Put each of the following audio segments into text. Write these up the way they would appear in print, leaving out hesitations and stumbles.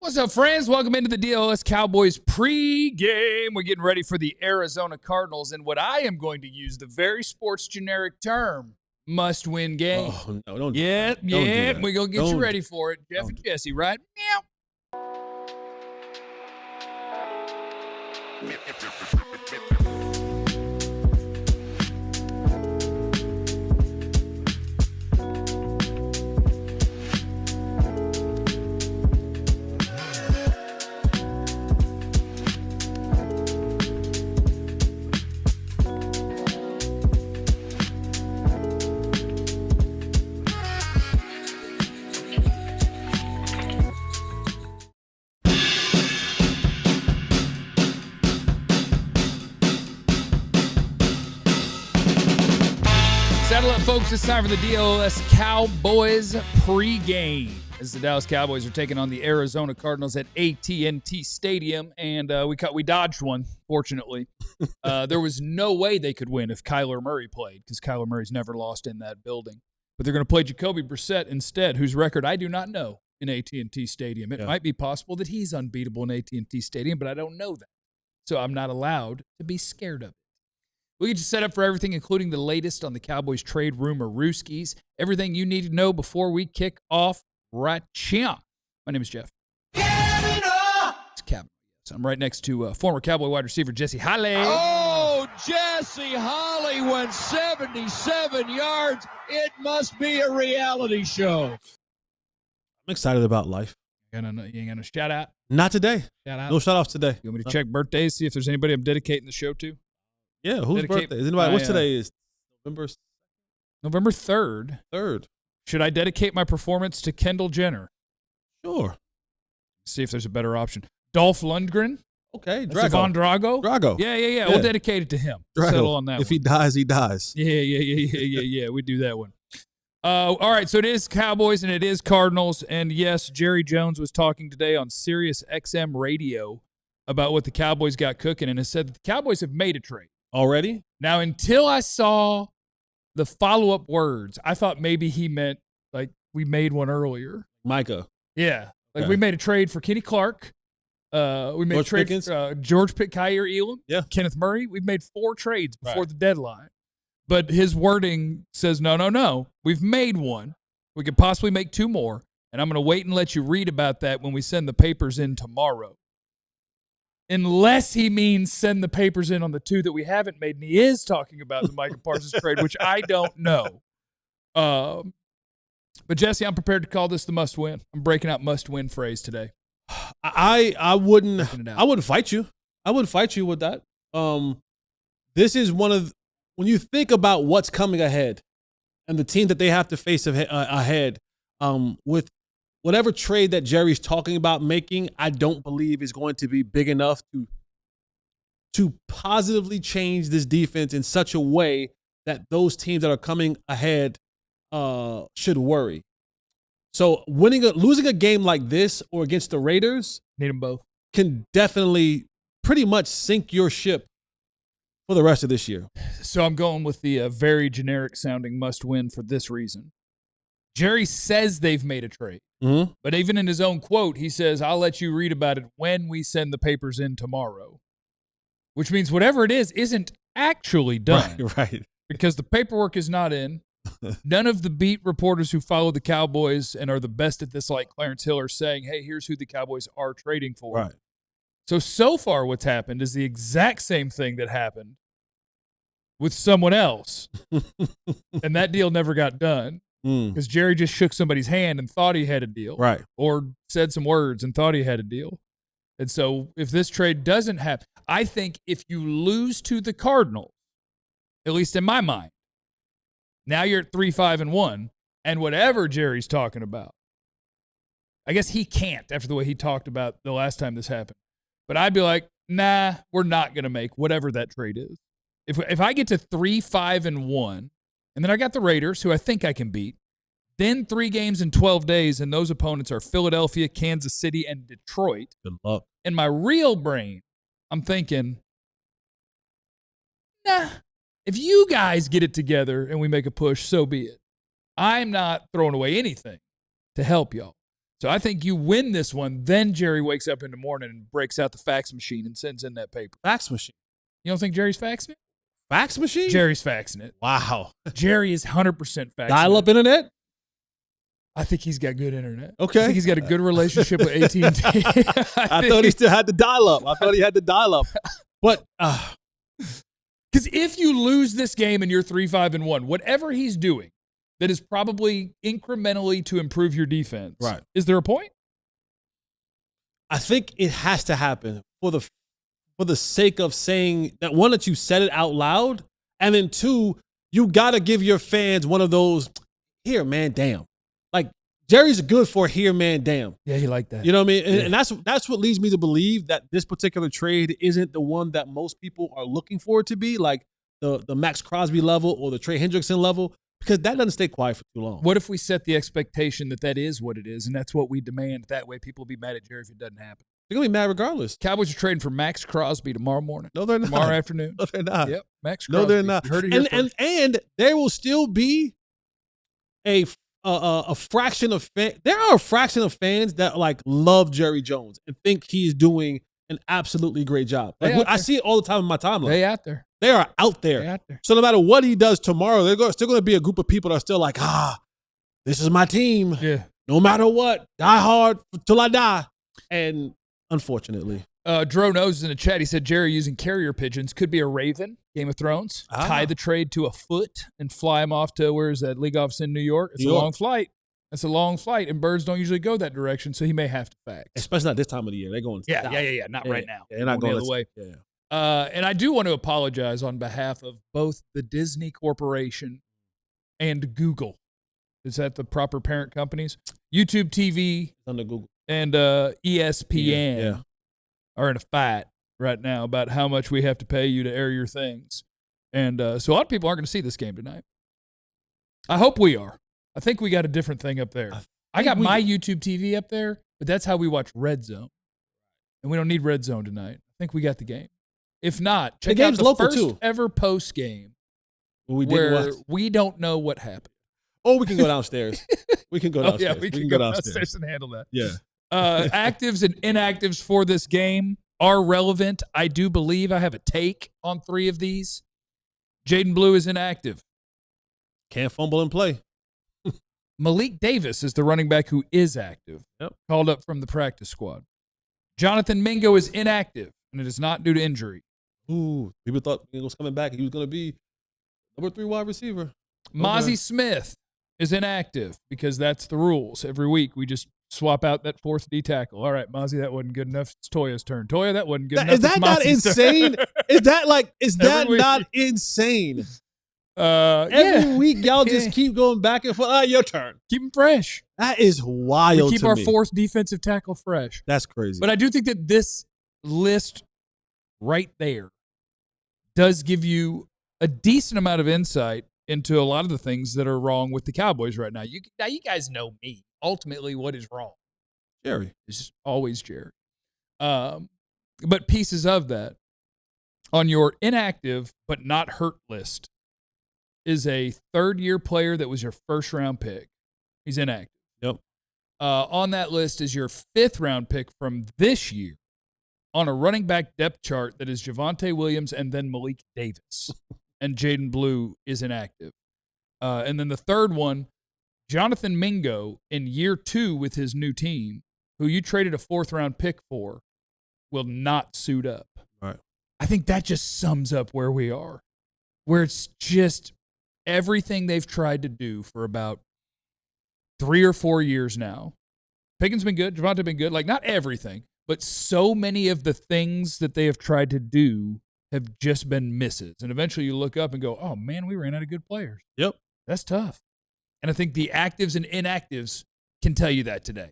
What's up, friends? Welcome into the DLLS Cowboys pregame. We're getting ready for the Arizona Cardinals, and what I am going to use, the very sports generic term, must-win game. Oh, no, don't Yeah, do that. we're going to get you ready for it. Jeff and Jesse, right? Meow. Saddle up, folks. It's time for the DLLS Cowboys pregame. As the Dallas Cowboys are taking on the Arizona Cardinals at AT&T Stadium, and we dodged one, fortunately. There was no way they could win if Kyler Murray played, because Kyler Murray's never lost in that building. But they're going to play Jacoby Brissett instead, whose record I do not know in AT&T Stadium. It might be possible that he's unbeatable in AT&T Stadium, but I don't know that. So I'm not allowed to be scared of it. We get you set up for everything, including the latest on the Cowboys trade rumor Rooskies. Everything you need to know before we kick off right here. My name is Jeff. Cavanaugh! It's Cavanaugh. So I'm right next to former Cowboy wide receiver Jesse Holly. Oh, Jesse Holly went 77 yards. It must be a reality show. I'm excited about life. You ain't got no shout out? Not today. Shout out? No shout offs today. You want me to check birthdays, see if there's anybody I'm dedicating the show to? Yeah, whose birthday? Is anybody? What's today? Is November 3rd. 3rd. Should I dedicate my performance to Kendall Jenner? Sure. See if there's a better option. Dolph Lundgren. Okay. Ivan Drago. Yeah. We'll dedicate it to him. Drago. Settle on that. If he dies, he dies. Yeah. We do that one. All right. So it is Cowboys and it is Cardinals. And yes, Jerry Jones was talking today on Sirius XM radio about what the Cowboys got cooking and has said that the Cowboys have made a trade. Already? Now, until I saw the follow-up words, I thought maybe he meant like we made one earlier. Micah. Yeah. Like we made a trade for Kenny Clark. We made George a trade Pickens? for George Kyler Elam. Yeah. Kenneth Murray. We've made 4 trades before the deadline. But his wording says, no. We've made one. We could possibly make 2 more. And I'm going to wait and let you read about that when we send the papers in tomorrow. Unless he means send the papers in on the 2 that we haven't made, and he is talking about the Micah Parsons trade, which I don't know. But Jesse, I'm prepared to call this the must-win. I'm breaking out must-win phrase today. I wouldn't fight you. I wouldn't fight you with that. This is one of when you think about what's coming ahead and the team that they have to face ahead with. Whatever trade that Jerry's talking about making, I don't believe is going to be big enough to positively change this defense in such a way that those teams that are coming ahead should worry. So losing a game like this or against the Raiders, need them both, can definitely pretty much sink your ship for the rest of this year. So I'm going with the very generic sounding must win for this reason. Jerry says they've made a trade. Mm-hmm. But even in his own quote, he says, I'll let you read about it when we send the papers in tomorrow. Which means whatever it is isn't actually done. Right. Because the paperwork is not in. None of the beat reporters who follow the Cowboys and are the best at this, like Clarence Hill, are saying, hey, here's who the Cowboys are trading for. Right. So far what's happened is the exact same thing that happened with someone else. And that deal never got done. Because Jerry just shook somebody's hand and thought he had a deal. Right. Or said some words and thought he had a deal. And so if this trade doesn't happen, I think if you lose to the Cardinals, at least in my mind, now you're at 3-5-1, and whatever Jerry's talking about, I guess he can't after the way he talked about the last time this happened. But I'd be like, nah, we're not going to make whatever that trade is. If I get to 3-5-1, and then I got the Raiders, who I think I can beat. Then 3 games in 12 days, and those opponents are Philadelphia, Kansas City, and Detroit. Good luck. In my real brain, I'm thinking, nah, if you guys get it together and we make a push, so be it. I'm not throwing away anything to help y'all. So I think you win this one. Then Jerry wakes up in the morning and breaks out the fax machine and sends in that paper. Fax machine. You don't think Jerry's faxing it? Fax machine? Jerry's faxing it. Wow. Jerry is 100% faxing Dial-up internet? I think he's got good internet. Okay. I think he's got a good relationship with AT&T. I thought he still had the dial-up. I thought he had the dial-up. But because if you lose this game and you're 3-5-1, whatever he's doing that is probably incrementally to improve your defense, right? Is there a point? I think it has to happen for the sake of saying that, one, that you said it out loud, and then two, you got to give your fans one of those, here, man, damn. Like, Jerry's good for here, man, damn. Yeah, he liked that. You know what I mean? And that's what leads me to believe that this particular trade isn't the one that most people are looking for it to be, like the Max Crosby level or the Trey Hendrickson level, because that doesn't stay quiet for too long. What if we set the expectation that is what it is, and that's what we demand? That way people will be mad at Jerry if it doesn't happen. They're going to be mad regardless. Cowboys are trading for Max Crosby tomorrow morning. No, they're not. Tomorrow afternoon. No, they're not. Yep, Max Crosby. No, they're not. You heard it here first. And there will still be a fraction of there are a fraction of fans that like love Jerry Jones and think he's doing an absolutely great job. Like, I see it all the time in my timeline. They out there. They are out there. They out there. So no matter what he does tomorrow, there's still going to be a group of people that are still like, this is my team. Yeah. No matter what, die hard till I die. And unfortunately, Dro knows in the chat. He said Jerry using carrier pigeons could be a raven. Game of Thrones. Tie the trade to a foot and fly him off to where's that league office in New York? It's a long flight. It's a long flight, and birds don't usually go that direction, so he may have to fax. Especially not this time of the year. They're going. Yeah. Not right now. They're not going the other way. Yeah. And I do want to apologize on behalf of both the Disney Corporation and Google. Is that the proper parent companies? YouTube TV under Google and ESPN are in a fight right now about how much we have to pay you to air your things. And so a lot of people aren't going to see this game tonight. I hope we are. I think we got a different thing up there. I got my YouTube TV up there, but that's how we watch Red Zone. And we don't need Red Zone tonight. I think we got the game. If not, check out the first ever post game where we don't know what happened. Oh, we can go downstairs. We can go downstairs. We can go downstairs and handle that. Yeah. Actives and inactives for this game are relevant. I do believe I have a take on 3 of these. Jaden Blue is inactive. Can't fumble and play. Malik Davis is the running back who is active. Yep. Called up from the practice squad. Jonathan Mingo is inactive, and it is not due to injury. Ooh, people thought he was coming back. He was going to be number 3 wide receiver. Mozzie Smith is inactive because that's the rules. Every week we just swap out that 4th D tackle. All right, Mozzie, that wasn't good enough. It's Toya's turn. Toya, that wasn't good enough. Is that not insane? Is that not insane? Every week y'all just keep going back and forth. Your turn. Keep them fresh. That is wild. We keep our 4th defensive tackle fresh. That's crazy. But I do think that this list right there does give you a decent amount of insight into a lot of the things that are wrong with the Cowboys right now. You guys know me. Ultimately, what is wrong? Jerry. It's always Jerry. But pieces of that on your inactive but not hurt list is a 3rd-year player that was your 1st-round pick. He's inactive. Yep. On that list is your 5th-round pick from this year on a running back depth chart that is Javonte Williams and then Malik Davis. And Jaden Blue is inactive. And then the 3rd one, Jonathan Mingo in year 2 with his new team, who you traded a 4th-round pick for, will not suit up. Right. I think that just sums up where we are, where it's just everything they've tried to do for about 3 or 4 years now. Pickens been good. Javonte been good. Like, not everything, but so many of the things that they have tried to do have just been misses. And eventually you look up and go, oh, man, we ran out of good players. Yep. That's tough. And I think the actives and inactives can tell you that today.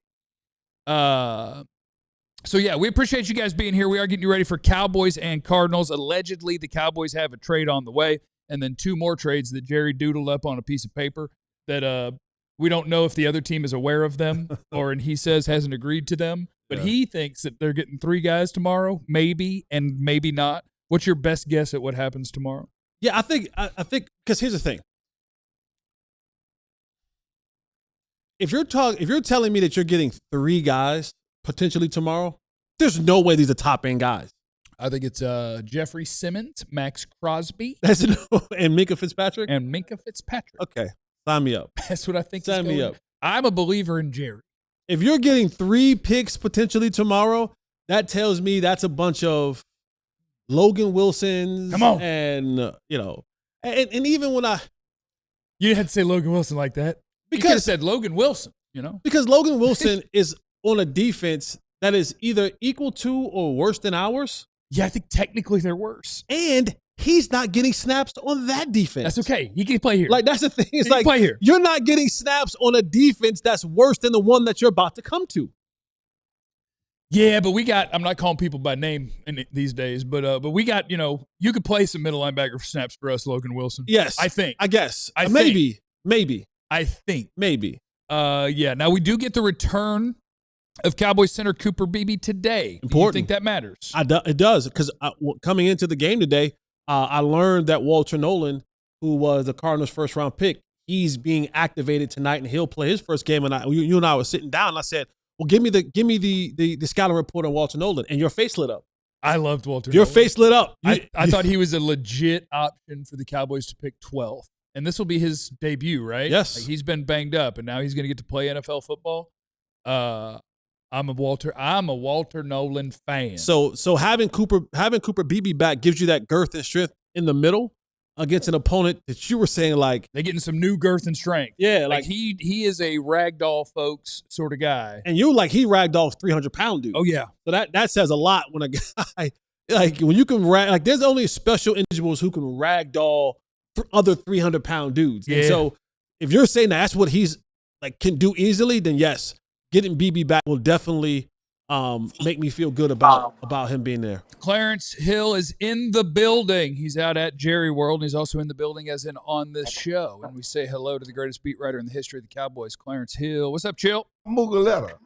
So, yeah, we appreciate you guys being here. We are getting you ready for Cowboys and Cardinals. Allegedly, the Cowboys have a trade on the way, and then 2 more trades that Jerry doodled up on a piece of paper that we don't know if the other team is aware of them or, and he says, hasn't agreed to them. But he thinks that they're getting 3 guys tomorrow, maybe, and maybe not. What's your best guess at what happens tomorrow? Yeah, I think because here's the thing. if you're telling me that you're getting 3 guys potentially tomorrow, there's no way these are top end guys. I think it's Jeffrey Simmons, Max Crosby, and Minkah Fitzpatrick. Okay, sign me up. That's what I think. Sign me up. I'm a believer in Jerry. If you're getting 3 picks potentially tomorrow, that tells me that's a bunch of Logan Wilsons. Come on, and and even when you had to say Logan Wilson like that because you could have said Logan Wilson. Because Logan Wilson is on a defense that is either equal to or worse than ours. Yeah, I think technically they're worse. And he's not getting snaps on that defense. That's okay. He can play here. Like, that's the thing. It's like, play here. You're not getting snaps on a defense that's worse than the one that you're about to come to. Yeah, but I'm not calling people by name these days, but we got, you could play some middle linebacker snaps for us, Logan Wilson. Yes. I think. I guess. Maybe. I think. Maybe. Yeah. Now, we do get the return of Cowboys center Cooper Beebe today. Important. Do you think that matters? It does, because coming into the game today, I learned that Walter Nolan, who was the Cardinals' first-round pick, he's being activated tonight, and he'll play his first game. And you and I were sitting down, and I said, "Well, give me the scouting report on Walter Nolan," and your face lit up. I loved Walter. Your face lit up. I thought he was a legit option for the Cowboys to pick 12th, and this will be his debut, right? Yes. Like, he's been banged up, and now he's going to get to play NFL football. I'm a Walter Nolan fan. So having Cooper Beebe back gives you that girth and strength in the middle against an opponent that you were saying, like, they're getting some new girth and strength. Yeah, like he is a ragdoll folks sort of guy. And you like he ragdolls 300-pound dude. Oh yeah. So that says a lot when a guy like when you can there's only special individuals who can ragdoll other 300-pound dudes. Yeah. And so if you're saying that's what he's like can do easily, then yes. Getting BB back will definitely make me feel good about him being there. Clarence Hill is in the building. He's out at Jerry World, and he's also in the building as in on this show. And we say hello to the greatest beat writer in the history of the Cowboys, Clarence Hill. What's up, Chill? Mugaletta.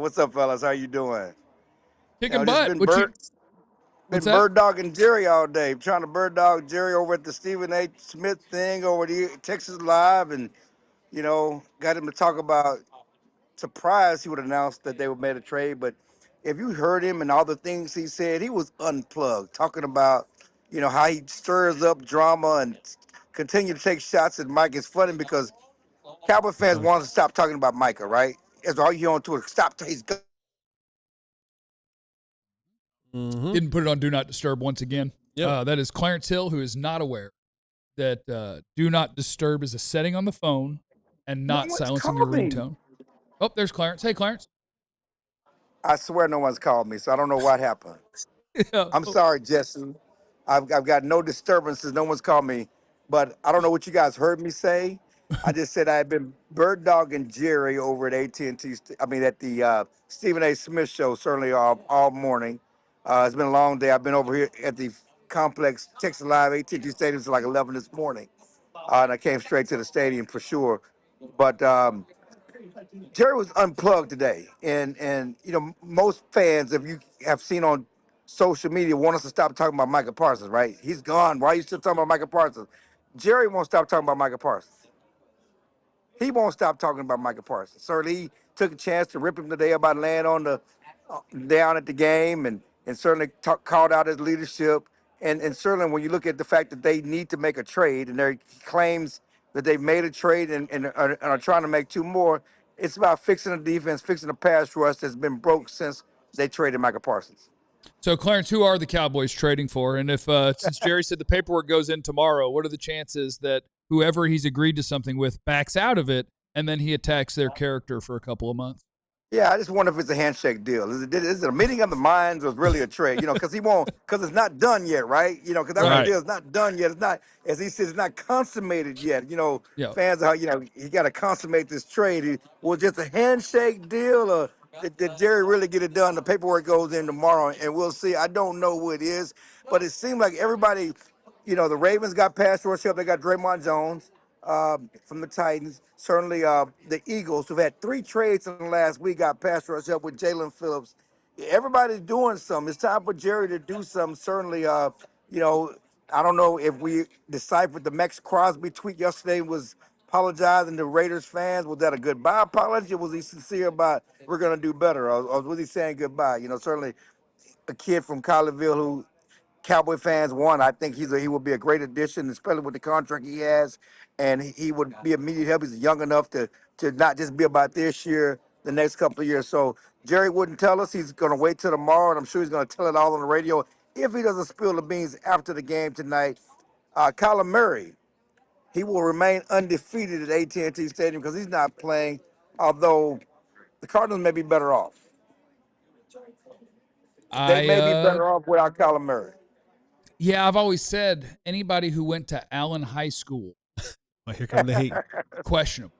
What's up, fellas? How you doing? Kicking butt. Been bird dogging Jerry all day. Trying to bird dog Jerry over at the Stephen A. Smith thing over the Texas Live, and got him to talk about. Surprised he would announce that they would made a trade, but if you heard him and all the things he said, he was unplugged, talking about how he stirs up drama and continue to take shots at Mike. It's funny because Cowboy fans want to stop talking about Micah, right? That's all you hear on Twitter. Stop. He's good. Mm-hmm. Didn't put it on Do Not Disturb once again. Yep. That is Clarence Hill, who is not aware that Do Not Disturb is a setting on the phone and not silencing your ringtone. Oh, there's Clarence. Hey, Clarence. I swear no one's called me, so I don't know what happened. I'm sorry, Jesse. I've got no disturbances. No one's called me. But I don't know what you guys heard me say. I just said I had been bird dogging Jerry over at AT&T. At the Stephen A. Smith show, certainly all morning. It's been a long day. I've been over here at the complex Texas Live AT&T Stadium until like 11 this morning. And I came straight to the stadium for sure. But Jerry was unplugged today, and most fans, if you have seen on social media, want us to stop talking about Micah Parsons, right? He's gone. Why are you still talking about Micah Parsons? Jerry won't stop talking about Micah Parsons. He won't stop talking about Micah Parsons. Certainly, he took a chance to rip him today about laying on the down at the game, and certainly called out his leadership, and certainly when you look at the fact that they need to make a trade, and their claims that they've made a trade and are trying to make 2 more. It's about fixing the defense, fixing the pass rush that's been broke since they traded Micah Parsons. So, Clarence, who are the Cowboys trading for? And if since Jerry said the paperwork goes in tomorrow, what are the chances that whoever he's agreed to something with backs out of it and then he attacks their character for a couple of months? Yeah, I just wonder if it's a handshake deal. Is it a meeting of the minds or is it really a trade? Because because it's not done yet, right? Because that deal is not done yet. It's not, as he says, it's not consummated yet. Fans are, he got to consummate this trade. Was just a handshake deal, or did Jerry really get it done? The paperwork goes in tomorrow, and we'll see. I don't know who it is, but it seemed like everybody, the Ravens got pass rush help. They got Draymond Jones. From the Titans. Certainly the Eagles, who've had 3 trades in the last week, got pass rush up with Jalen Phillips. Everybody's doing something. It's time for Jerry to do something. Certainly, I don't know if we deciphered the Max Crosby tweet yesterday was apologizing to Raiders fans? Was that a goodbye apology, or was he sincere about we're going to do better, or was he saying goodbye? Certainly a kid from Colleyville who Cowboy fans want. I think he would be a great addition, especially with the contract he has, and he would be immediate help. He's young enough to not just be about this year, the next couple of years. So Jerry wouldn't tell us. He's going to wait till tomorrow, and I'm sure he's going to tell it all on the radio if he doesn't spill the beans after the game tonight. Kyler Murray, he will remain undefeated at AT&T Stadium because he's not playing, although the Cardinals may be better off. They may be better off without Kyler Murray. Yeah, I've always said anybody who went to Allen High School. Oh, here comes the hate. Questionable.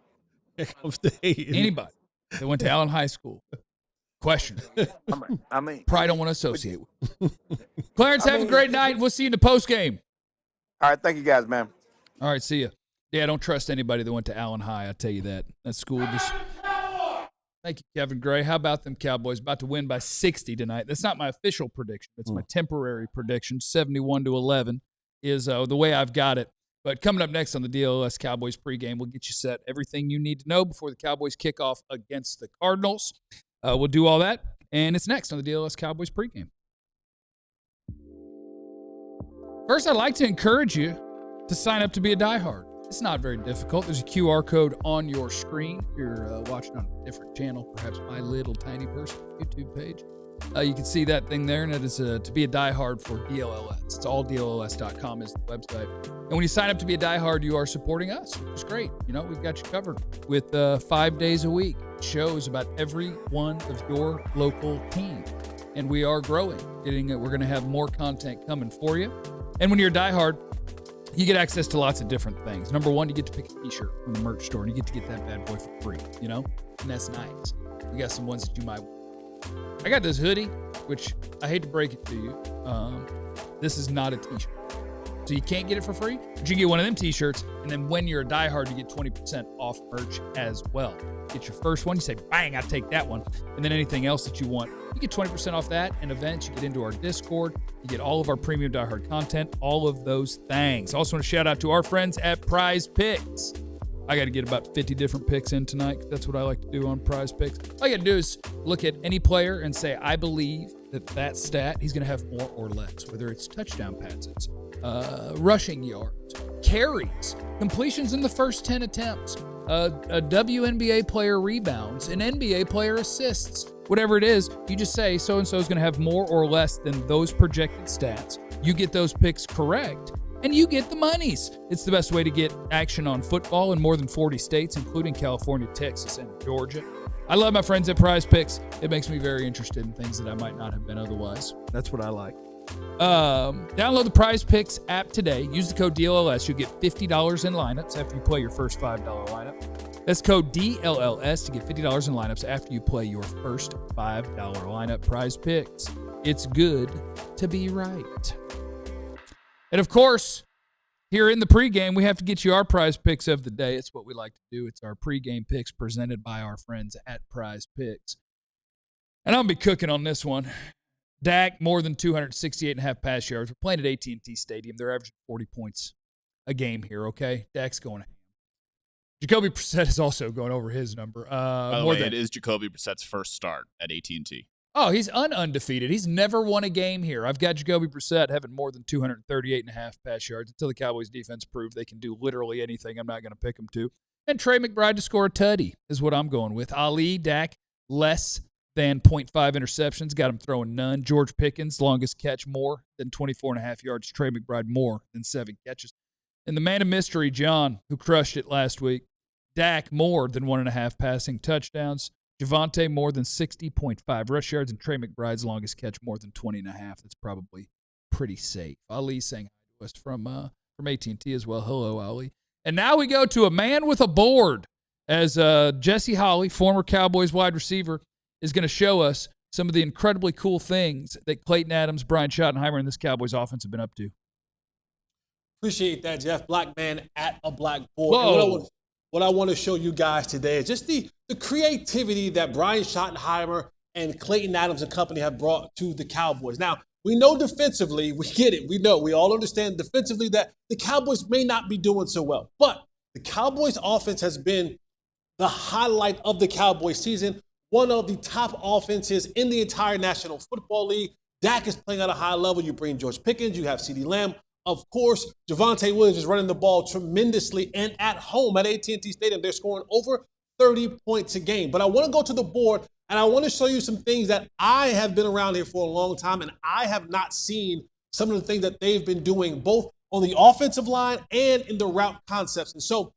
Here comes the hate. Anybody that went to Allen High School. Questionable. I mean, probably don't want to associate with. Clarence, have a great night. We'll see you in the post game. All right, thank you guys, man. All right, see ya. Yeah, don't trust anybody that went to Allen High. I tell you that. That school just. Thank you, Kevin Gray. How about them Cowboys? About to win by 60 tonight. That's not my official prediction. It's my temporary prediction. 71-11 is the way I've got it. But coming up next on the DLLS Cowboys pregame, we'll get you set everything you need to know before the Cowboys kick off against the Cardinals. We'll do all that, and it's next on the DLLS Cowboys pregame. First, I'd like to encourage you to sign up to be a diehard. It's not very difficult. There's a QR code on your screen. If you're watching on a different channel, perhaps My Little Tiny Person YouTube page. You can see that thing there, and it is to be a diehard for DLLS. It's alldlls.com is the website. And when you sign up to be a diehard, you are supporting us, which is great. We've got you covered with 5 days a week. Shows about every one of your local team. And we are growing. We're going to have more content coming for you. And when you're a diehard, you get access to lots of different things. Number one, you get to pick a t-shirt from the merch store, and you get to get that bad boy for free, And that's nice. We got some ones that you might want. I got this hoodie, which I hate to break it to you. This is not a t-shirt. So you can't get it for free, but you get one of them t-shirts, and then when you're a diehard, you get 20% off merch as well. Get your first one, you say, bang, I'll take that one. And then anything else that you want, you get 20% off that and events. You get into our Discord. You get all of our premium diehard content, all of those things. I also want to shout out to our friends at Prize Picks. I got to get about 50 different picks in tonight. That's what I like to do on Prize Picks. All you got to do is look at any player and say, I believe that stat, he's going to have more or less, whether it's touchdown passes, rushing yards, carries, completions in the first 10 attempts, a WNBA player rebounds, an NBA player assists, whatever it is, you just say so-and-so is going to have more or less than those projected stats. You get those picks correct, and you get the monies. It's the best way to get action on football in more than 40 states, including California, Texas, and Georgia. I love my friends at Prize Picks. It makes me very interested in things that I might not have been otherwise. That's what I like. Download the Prize Picks app today. Use the code DLLS. You'll get $50 in lineups after you play your first $5 lineup. That's code DLLS to get $50 in lineups after you play your first $5 lineup. Prize Picks. It's good to be right. And of course, here in the pregame, we have to get you our Prize Picks of the day. It's what we like to do. It's our pregame picks presented by our friends at Prize Picks. And I'll be cooking on this one. Dak, more than 268.5 pass yards. We're playing at AT&T Stadium. They're averaging 40 points a game here, okay? Dak's going ham. Jacoby Brissett is also going over his number. By the way, it is Jacoby Brissett's first start at AT&T. Oh, he's undefeated. He's never won a game here. I've got Jacoby Brissett having more than 238.5 pass yards until the Cowboys defense prove they can do literally anything I'm not going to pick them to. And Trey McBride to score a tutty is what I'm going with. Ali, Dak, less than 0.5 interceptions. Got him throwing none. George Pickens, longest catch, more than 24.5 yards. Trey McBride, more than 7 catches. And the man of mystery, John, who crushed it last week. Dak, more than 1.5 passing touchdowns. Javonte, more than 60.5 rush yards. And Trey McBride's longest catch, more than 20.5. That's probably pretty safe. Ali saying hi to us from AT&T as well. Hello, Ali. And now we go to a man with a board as Jesse Holley, former Cowboys wide receiver, is going to show us some of the incredibly cool things that Clayton Adams, Brian Schottenheimer, and this Cowboys offense have been up to. Appreciate that, Jeff. Black man at a blackboard. What I want to show you guys today is just the creativity that Brian Schottenheimer and Clayton Adams and company have brought to the Cowboys. Now, we know defensively, we get it. We all understand defensively that the Cowboys may not be doing so well. But the Cowboys offense has been the highlight of the Cowboys season, one of the top offenses in the entire National Football League. Dak is playing at a high level. You bring George Pickens, you have CeeDee Lamb. Of course, Javonte Williams is running the ball tremendously, and at home at AT&T Stadium, they're scoring over 30 points a game. But I want to go to the board, and I want to show you some things that I have been around here for a long time, and I have not seen some of the things that they've been doing, both on the offensive line and in the route concepts. And so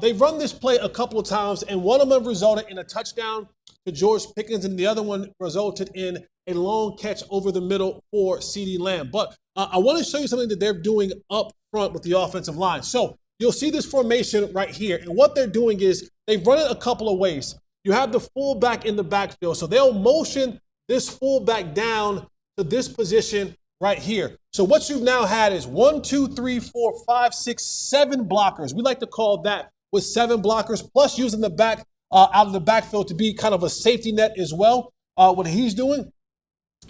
they've run this play a couple of times, and one of them resulted in a touchdown to George Pickens, and the other one resulted in a long catch over the middle for CeeDee Lamb. But I want to show you something that they're doing up front with the offensive line. So you'll see this formation right here. And what they're doing is they've run it a couple of ways. You have the fullback in the backfield. So they'll motion this fullback down to this position right here. So what you've now had is 1, 2, 3, 4, 5, 6, 7 blockers. We like to call that with 7 blockers, plus using the back out of the backfield to be kind of a safety net as well. What he's doing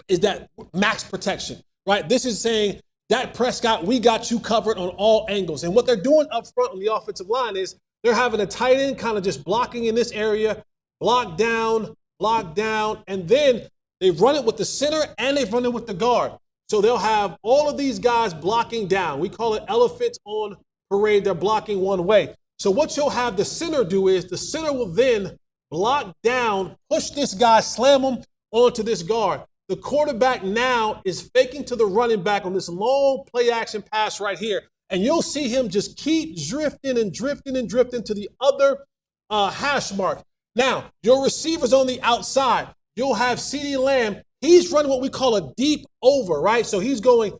is that max protection, right? This is saying, Dak Prescott, we got you covered on all angles. And what they're doing up front on the offensive line is they're having a tight end kind of just blocking in this area, block down, and then they've run it with the center and they've run it with the guard. So they'll have all of these guys blocking down. We call it elephants on parade. They're blocking one way. So what you'll have the center do is the center will then block down, push this guy, slam him onto this guard. The quarterback now is faking to the running back on this long play action pass right here. And you'll see him just keep drifting and drifting and drifting to the other hash mark. Now, your receivers on the outside, you'll have CeeDee Lamb. He's running what we call a deep over, right? So he's going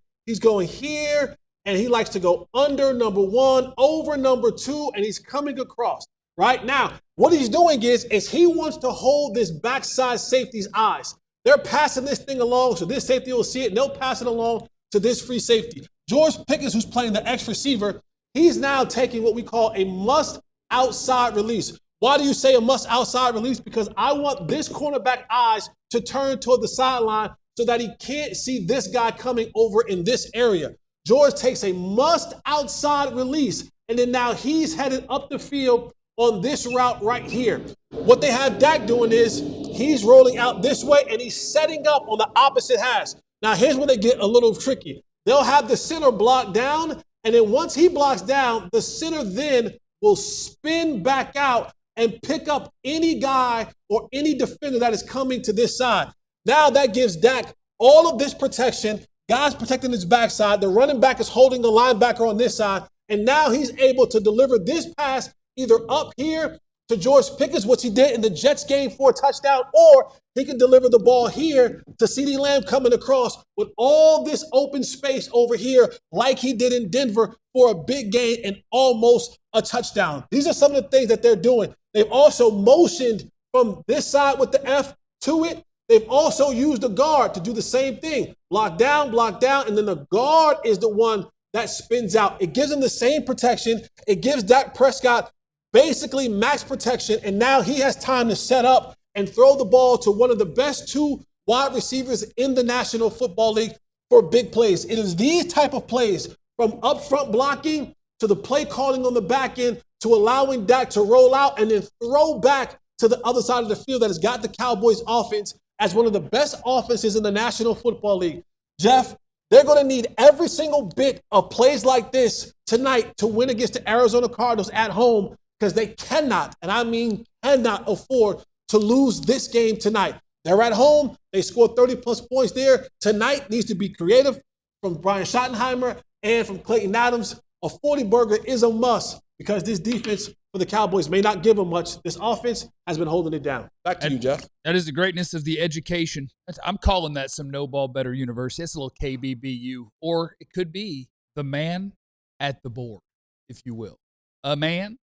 here, and he likes to go under number 1, over number 2, and he's coming across. Right now, what he's doing is he wants to hold this backside safety's eyes. They're passing this thing along, so this safety will see it, and they'll pass it along to this free safety. George Pickens, who's playing the X receiver, he's now taking what we call a must outside release. Why do you say a must outside release? Because I want this cornerback eyes to turn toward the sideline so that he can't see this guy coming over in this area. George takes a must outside release, and then now he's headed up the field on this route right here. What they have Dak doing is he's rolling out this way, and he's setting up on the opposite hash. Now, here's where they get a little tricky. They'll have the center block down, and then once he blocks down, the center then will spin back out and pick up any guy or any defender that is coming to this side. Now that gives Dak all of this protection, guys protecting his backside. The running back is holding the linebacker on this side, and now he's able to deliver this pass either up here to George Pickens, which he did in the Jets game for a touchdown, or he can deliver the ball here to CeeDee Lamb coming across with all this open space over here like he did in Denver for a big gain and almost a touchdown. These are some of the things that they're doing. They've also motioned from this side with the F to it. They've also used the guard to do the same thing. Block down, and then the guard is the one that spins out. It gives him the same protection. It gives Dak Prescott basically max protection, and now he has time to set up and throw the ball to one of the best 2 wide receivers in the National Football League for big plays. It is these type of plays, from upfront blocking to the play calling on the back end to allowing Dak to roll out and then throw back to the other side of the field, that has got the Cowboys offense as one of the best offenses in the National Football League. Jeff, they're going to need every single bit of plays like this tonight to win against the Arizona Cardinals at home, because they cannot, and I mean cannot, afford to lose this game tonight. They're at home. They scored 30-plus points there. Tonight needs to be creative from Brian Schottenheimer and from Clayton Adams. A 40-burger is a must, because this defense for the Cowboys may not give them much. This offense has been holding it down. Back to you, Jeff. That is the greatness of the education. I'm calling that some no ball better university. That's a little KBBU. Or it could be the man at the board, if you will. A man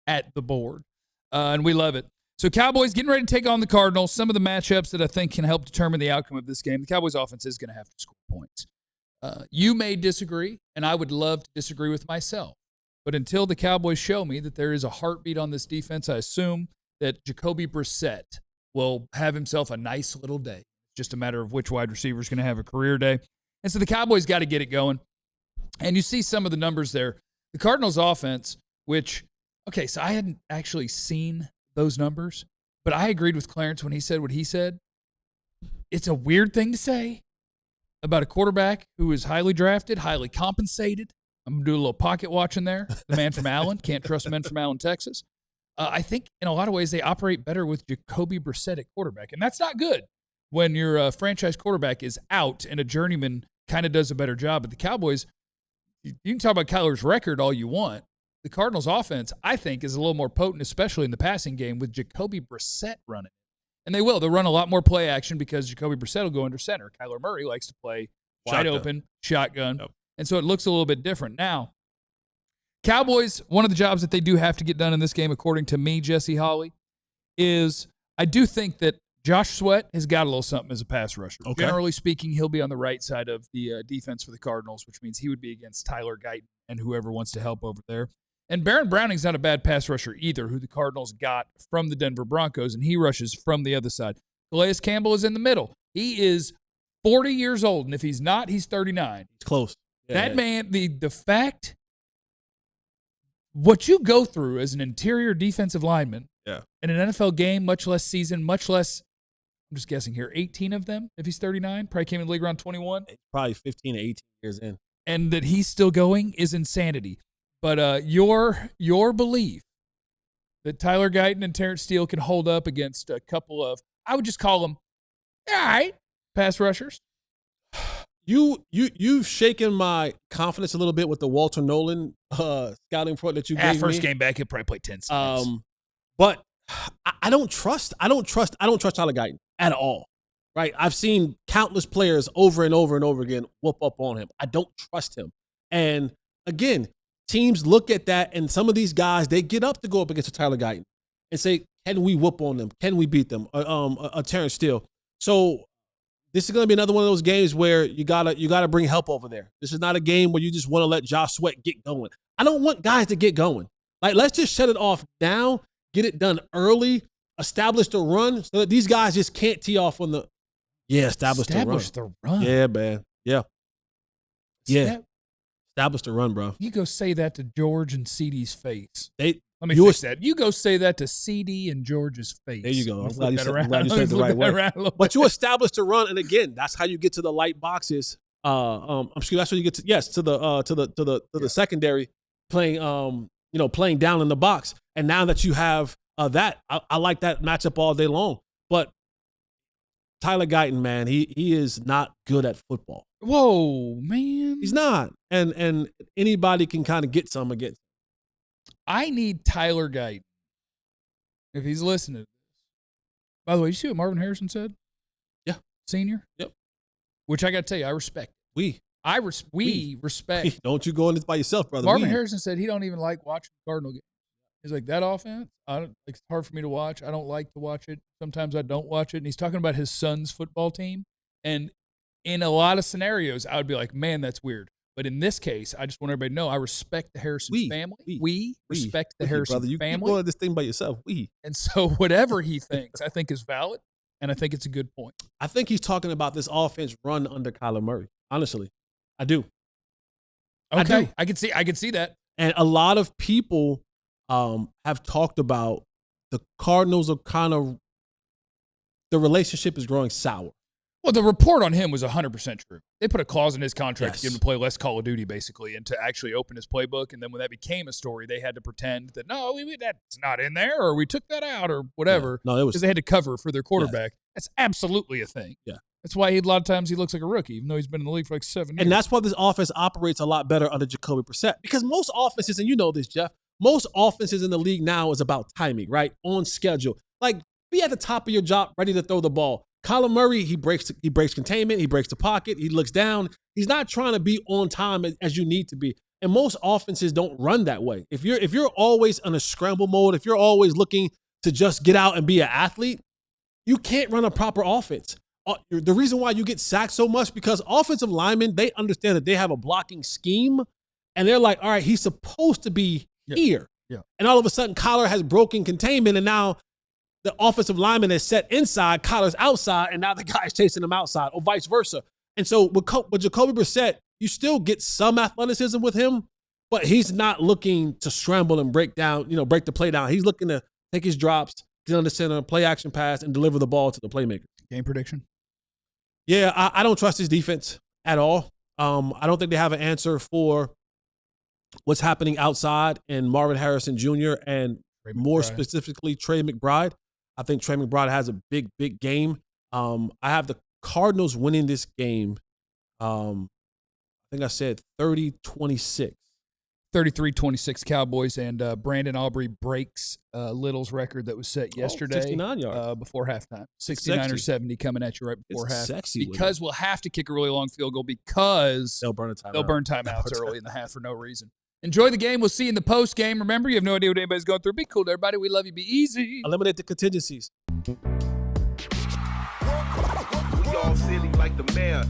at the board. And we love it. So Cowboys getting ready to take on the Cardinals. Some of the matchups that I think can help determine the outcome of this game. The Cowboys offense is going to have to score points. You may disagree, and I would love to disagree with myself. But until the Cowboys show me that there is a heartbeat on this defense, I assume that Jacoby Brissett will have himself a nice little day. Just a matter of which wide receiver is going to have a career day. And so the Cowboys got to get it going. And you see some of the numbers there. The Cardinals offense, which Okay, so I hadn't actually seen those numbers, but I agreed with Clarence when he said what he said. It's a weird thing to say about a quarterback who is highly drafted, highly compensated. I'm going to do a little pocket watching there. The man from Allen. Can't trust men from Allen, Texas. I think in a lot of ways they operate better with Jacoby Brissett at quarterback, and that's not good when your franchise quarterback is out and a journeyman kind of does a better job. But the Cowboys, you can talk about Kyler's record all you want. The Cardinals' offense, I think, is a little more potent, especially in the passing game, with Jacoby Brissett running. And they will. They'll run a lot more play action because Jacoby Brissett will go under center. Kyler Murray likes to play wide open, shotgun. Yep. And so it looks a little bit different. Now, Cowboys, one of the jobs that they do have to get done in this game, according to me, Jesse Holley, is I do think that Josh Sweat has got a little something as a pass rusher. Okay. Generally speaking, he'll be on the right side of the defense for the Cardinals, which means he would be against Tyler Guyton and whoever wants to help over there. And Baron Browning's not a bad pass rusher either, who the Cardinals got from the Denver Broncos, and he rushes from the other side. Calais Campbell is in the middle. He is 40 years old, and if he's not, he's 39. It's close. That man, the fact, what you go through as an interior defensive lineman in an NFL game, much less season, much less, I'm just guessing here, 18 of them, if he's 39, probably came in the league around 21. Probably 15 to 18 years in. And that he's still going is insanity. But your belief that Tyler Guyton and Terrence Steele can hold up against a couple of, I would just call them, all right, pass rushers. You've shaken my confidence a little bit with the Walter Nolan scouting report that you gave me. First game back, he'll probably play 10 snaps. But I don't trust Tyler Guyton at all. Right? I've seen countless players over and over and over again whoop up on him. I don't trust him. And again, teams look at that, and some of these guys, they get up to go up against a Tyler Guyton and say, can we whoop on them? Can we beat them? A Terrence Steele. So this is going to be another one of those games where you gotta bring help over there. This is not a game where you just want to let Josh Sweat get going. I don't want guys to get going. Like, let's just shut it off now, get it done early, establish the run so that these guys just can't tee off on the establish the run. Yeah, man. Yeah. Establish the run, bro. You go say that to George and CeeDee's face. Let me fix that. You go say that to CD and George's face. There you go. I'm glad you said it the right way. But you establish the run, and again, that's how you get to the light boxes. That's how you get to the secondary playing playing down in the box. And now that you have that, I like that matchup all day long. But Tyler Guyton, man, he is not good at football. Whoa, man. He's not. And anybody can kind of get some against. I need Tyler Guyton, if he's listening to this. By the way, you see what Marvin Harrison said? Yeah. Senior? Yep. Which I got to tell you, I respect. We respect. Don't you go in this by yourself, brother. Marvin Harrison said he don't even like watching the Cardinal game. He's like, that offense, it's hard for me to watch. I don't like to watch it. Sometimes I don't watch it. And he's talking about his son's football team. And in a lot of scenarios, I would be like, man, that's weird. But in this case, I just want everybody to know I respect the Harrison family. We respect the Harrison brother. You family. You go at this thing by yourself. And so whatever he thinks, I think is valid, and I think it's a good point. I think he's talking about this offense run under Kyler Murray. Honestly, I do. Okay, I do. I can see that. And a lot of people have talked about the Cardinals are kind of the relationship is growing sour. Well, the report on him was 100% true. They put a clause in his contract to get him to play less Call of Duty, basically, and to actually open his playbook. And then when that became a story, they had to pretend that, no, that's not in there, or we took that out, or whatever. Yeah. No, because they had to cover for their quarterback. Yeah. That's absolutely a thing. Yeah. That's why a lot of times he looks like a rookie, even though he's been in the league for like 7 years. And that's why this offense operates a lot better under Jacoby Brissett. Because most offenses, and you know this, Jeff, most offenses in the league now is about timing, right? On schedule. Like, be at the top of your job, ready to throw the ball. Kyler Murray, he breaks containment, he breaks the pocket, he looks down. He's not trying to be on time as you need to be. And most offenses don't run that way. If you're always in a scramble mode, if you're always looking to just get out and be an athlete, you can't run a proper offense. The reason why you get sacked so much because offensive linemen, they understand that they have a blocking scheme, and they're like, all right, he's supposed to be here. Yeah. And all of a sudden, Kyler has broken containment, and now the offensive lineman is set inside, Kyler's outside, and now the guy's chasing him outside, or vice versa. And so with Jacoby Brissett, you still get some athleticism with him, But he's not looking to scramble and break the play down. He's looking to take his drops, get on the center, play action pass, and deliver the ball to the playmaker. Game prediction? Yeah, I don't trust his defense at all. I don't think they have an answer for what's happening outside in Marvin Harrison Jr. and more specifically Trey McBride. I think Trey McBride has a big, big game. I have the Cardinals winning this game. I think I said 30-26. 33-26 Cowboys, and Brandon Aubrey breaks Little's record that was set yesterday. 69 yards. Before halftime. 69 or 70 coming at you right before half. Sexy. Because we'll have to kick a really long field goal because they'll burn timeouts early in the half for no reason. Enjoy the game. We'll see you in the post game. Remember, you have no idea what anybody's going through. Be cool to everybody. We love you. Be easy. Eliminate the contingencies. We all silly like the mayor.